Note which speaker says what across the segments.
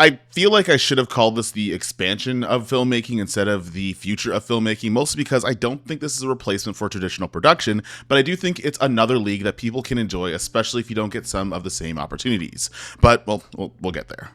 Speaker 1: I feel like I should have called this the expansion of filmmaking instead of the future of filmmaking, mostly because I don't think this is a replacement for traditional production, but I do think it's another league that people can enjoy, especially if you don't get some of the same opportunities. But, well, we'll get there.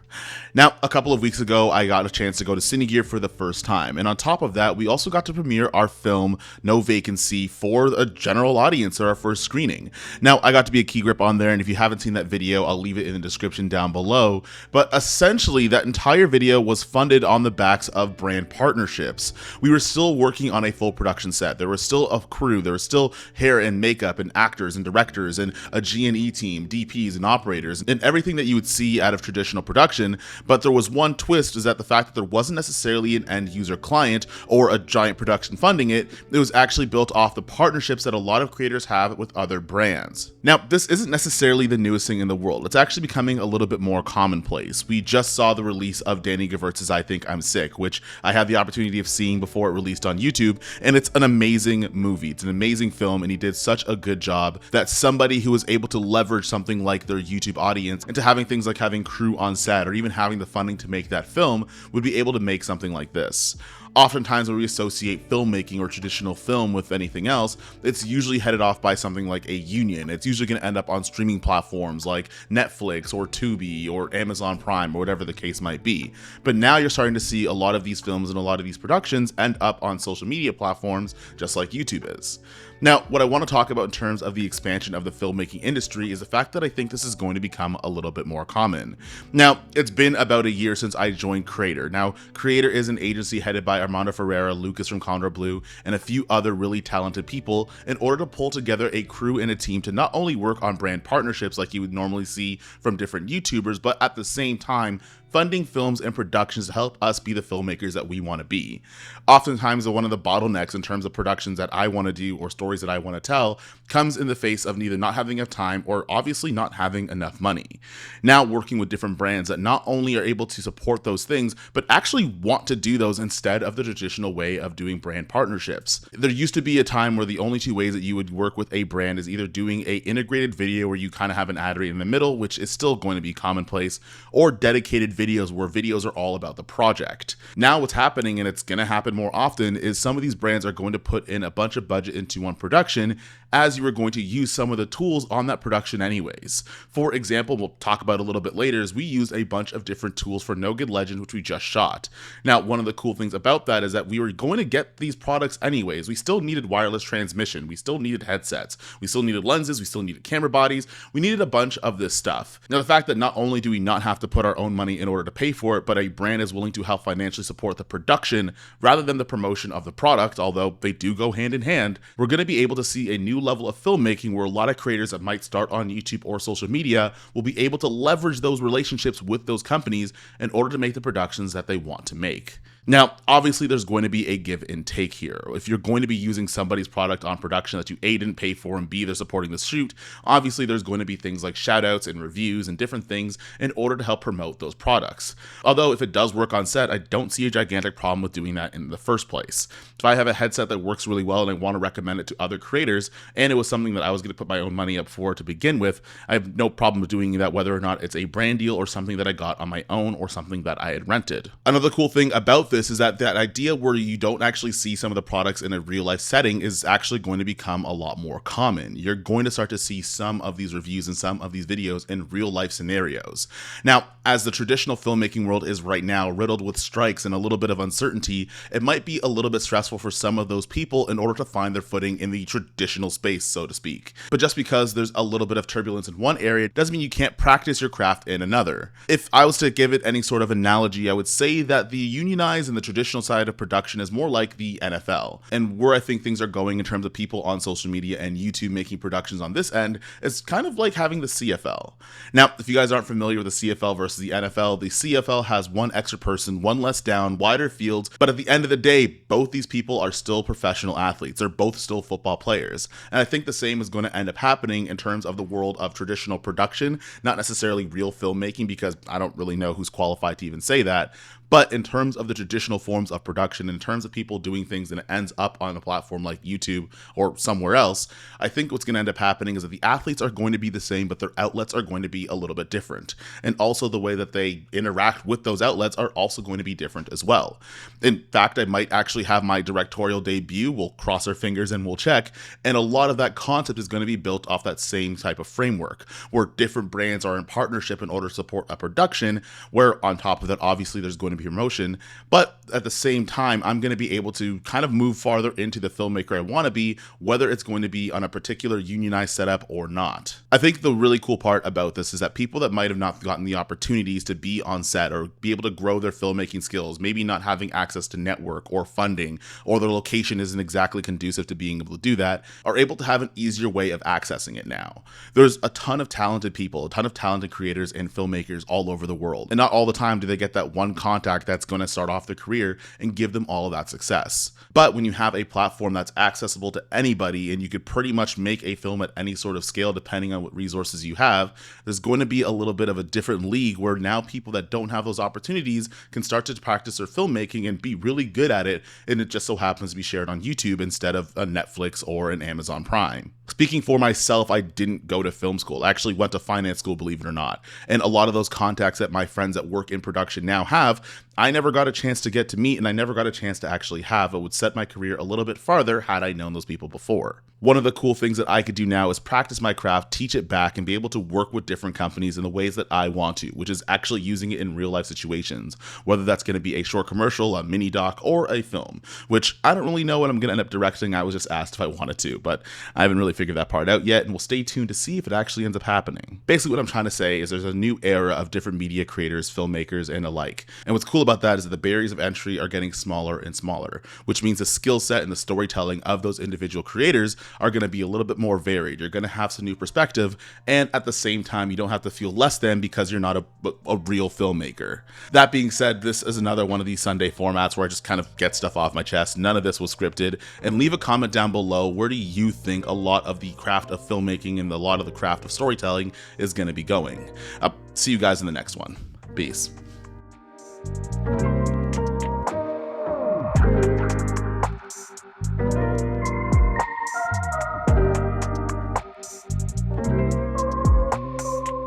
Speaker 1: Now, a couple of weeks ago, I got a chance to go to Cinegear for the first time, and on top of that, we also got to premiere our film, No Vacancy, for a general audience at our first screening. Now, I got to be a key grip on there, and if you haven't seen that video, I'll leave it in the description down below, but essentially, that entire video was funded on the backs of brand partnerships. We were still working on a full production set. There was still a crew, there was still hair and makeup and actors and directors and a G&E team, DPs and operators, and everything that you would see out of traditional production, but there was one twist, is that the fact that there wasn't necessarily an end user client or a giant production funding it, it was actually built off the partnerships that a lot of creators have with other brands. Now, this isn't necessarily the newest thing in the world. It's actually becoming a little bit more commonplace. We just saw the release of Danny Gewirtz's I Think I'm Sick, which I had the opportunity of seeing before it released on YouTube, and it's an amazing movie. It's an amazing film, and he did such a good job that somebody who was able to leverage something like their YouTube audience into having things like having crew on set or even having the funding to make that film would be able to make something like this. Oftentimes when we associate filmmaking or traditional film with anything else, it's usually headed off by something like a union. It's usually going to end up on streaming platforms like Netflix or Tubi or Amazon Prime or whatever the case might be. But now you're starting to see a lot of these films and a lot of these productions end up on social media platforms just like YouTube is. Now, what I want to talk about in terms of the expansion of the filmmaking industry is the fact that I think this is going to become a little bit more common. Now, it's been about a year since I joined Creator. Now, Creator is an agency headed by Armando Ferreira, Lucas from Condor Blue, and a few other really talented people in order to pull together a crew and a team to not only work on brand partnerships like you would normally see from different YouTubers, but at the same time, funding films and productions to help us be the filmmakers that we want to be. Oftentimes, one of the bottlenecks in terms of productions that I want to do or stories that I want to tell comes in the face of neither not having enough time or obviously not having enough money. Now, working with different brands that not only are able to support those things, but actually want to do those instead of the traditional way of doing brand partnerships. There used to be a time where the only two ways that you would work with a brand is either doing a integrated video where you kind of have an ad read in the middle, which is still going to be commonplace, or dedicated videos where videos are all about the project. Now what's happening, and it's going to happen more often, is some of these brands are going to put in a bunch of budget into one production as you are going to use some of the tools on that production anyways. For example, we'll talk about a little bit later, is we used a bunch of different tools for No Good Legend, which we just shot. Now, one of the cool things about that is that we were going to get these products anyways. We still needed wireless transmission. We still needed headsets. We still needed lenses. We still needed camera bodies. We needed a bunch of this stuff. Now, the fact that not only do we not have to put our own money in order to pay for it, but a brand is willing to help financially support the production rather than the promotion of the product, although they do go hand in hand, we're going to be able to see a new level of filmmaking where a lot of creators that might start on YouTube or social media will be able to leverage those relationships with those companies in order to make the productions that they want to make. Now, obviously, there's going to be a give and take here. If you're going to be using somebody's product on production that you A, didn't pay for, and B, they're supporting the shoot, obviously there's going to be things like shoutouts and reviews and different things in order to help promote those products. Although if it does work on set, I don't see a gigantic problem with doing that in the first place. If I have a headset that works really well and I want to recommend it to other creators, and it was something that I was going to put my own money up for to begin with, I have no problem with doing that, whether or not it's a brand deal or something that I got on my own or something that I had rented. Another cool thing about this is that idea where you don't actually see some of the products in a real life setting is actually going to become a lot more common. You're going to start to see some of these reviews and some of these videos in real life scenarios. Now, as the traditional filmmaking world is right now, riddled with strikes and a little bit of uncertainty, it might be a little bit stressful for some of those people in order to find their footing in the traditional space, so to speak. But just because there's a little bit of turbulence in one area doesn't mean you can't practice your craft in another. If I was to give it any sort of analogy, I would say that the unionized and the traditional side of production is more like the NFL. And where I think things are going in terms of people on social media and YouTube making productions on this end is kind of like having the CFL. Now, if you guys aren't familiar with the CFL versus the NFL CFL has one extra person, one less down, wider fields, but at the end of the day, both these people are still professional athletes. They're both still football players. And I think the same is going to end up happening in terms of the world of traditional production, not necessarily real filmmaking, because I don't really know who's qualified to even say that. But in terms of the traditional forms of production, in terms of people doing things and it ends up on a platform like YouTube or somewhere else, I think what's going to end up happening is that the athletes are going to be the same, but their outlets are going to be a little bit different. And also the way that they interact with those outlets are also going to be different as well. In fact, I might actually have my directorial debut, we'll cross our fingers and we'll check, and a lot of that concept is going to be built off that same type of framework, where different brands are in partnership in order to support a production, where on top of that, obviously there's going to be promotion, but at the same time, I'm going to be able to kind of move farther into the filmmaker I want to be, whether it's going to be on a particular unionized setup or not. I think the really cool part about this is that people that might have not gotten the opportunities to be on set or be able to grow their filmmaking skills, maybe not having access to network or funding, or their location isn't exactly conducive to being able to do that, are able to have an easier way of accessing it now. There's a ton of talented people, a ton of talented creators and filmmakers all over the world, and not all the time do they get that one contact that's going to start off their career and give them all of that success. But when you have a platform that's accessible to anybody and you could pretty much make a film at any sort of scale depending on what resources you have, there's going to be a little bit of a different league where now people that don't have those opportunities can start to practice their filmmaking and be really good at it, and it just so happens to be shared on YouTube instead of a Netflix or an Amazon Prime. Speaking for myself, I didn't go to film school. I actually went to finance school, believe it or not. And a lot of those contacts that my friends that work in production now have, I never got a chance to get to meet, and I never got a chance to actually have. It would set my career a little bit farther had I known those people before. One of the cool things that I could do now is practice my craft, teach it back, and be able to work with different companies in the ways that I want to, which is actually using it in real life situations, whether that's going to be a short commercial, a mini doc, or a film, which I don't really know what I'm going to end up directing. I was just asked if I wanted to, but I haven't really figured that part out yet, and we'll stay tuned to see if it actually ends up happening. Basically what I'm trying to say is there's a new era of different media creators, filmmakers, and alike. And what's cool about that is that the barriers of entry are getting smaller and smaller, which means the skill set and the storytelling of those individual creators are going to be a little bit more varied. You're going to have some new perspective, and at the same time, you don't have to feel less than because you're not a real filmmaker. That being said, this is another one of these Sunday formats where I just kind of get stuff off my chest. None of this was scripted, and leave a comment down below. Where do you think a lot of the craft of filmmaking and a lot of the craft of storytelling is going to be going? I'll see you guys in the next one. Peace.